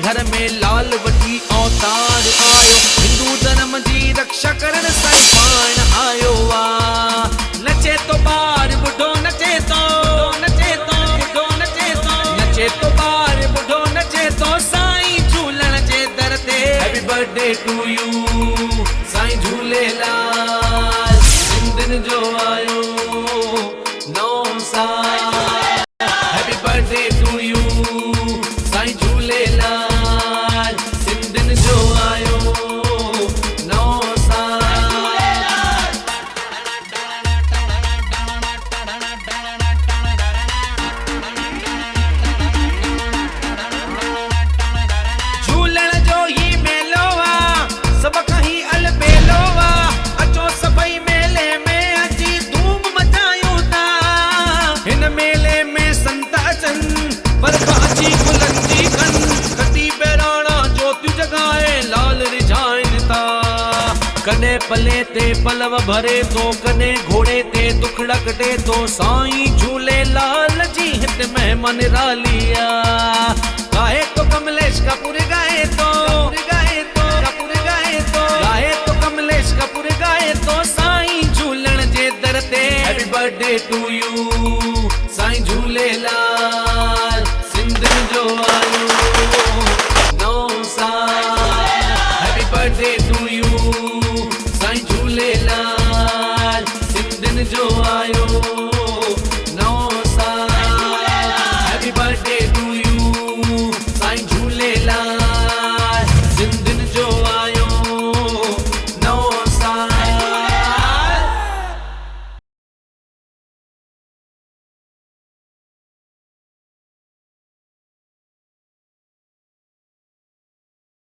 घर में लाल वठी अवतार आयो। हिंदू धर्म जी रक्षा करण साईं पाण आयो आ। नचे तो ॿार बुढ़ो नचे तो, नचे तो बुढ़ो नचे तो, नचे तो ॿार बुढ़ो नचे तो साईं झूलण जे दर ते। हैप्पी बर्थडे टू यू साईं झूलेलाल, सिंधियुनि जो आयो नओं साल। हैप्पी बर्थडे टू यू साईं झूलेलाल, सिंधियुनि जो आयो नओं साल। झूलण जो ही मेलो आ, सभ खां ही अलबेलो आ। अचो सभई मेले में अची धूम मचायूं था। हिन मेले में संत अचनि बरखा अची गुलनि जी खन, कटी बहिराणा ज्योतियूं जगाए लाल रिझाइनि था। कॾहिं पले ते पलव भरे थो, कॾहिं घोड़े ते दुखड़ा कटे थो। साईं झूलेलाल जी हिते महिमान निराली आ। गाए तो कमलेश कपूर गाए तो, गाए तो कपूर गाए तो, गाए तो कमलेश कपूर गाए तो साईं झूलण जे दर ते। हैप्पी बर्थडे टू यू साईं झूलेलाल, सिंधियुनि जो आयो नओं साल। हैप्पी बर्थडे टू यू साईं झूलेलाल, सिंधियुनि जो आयो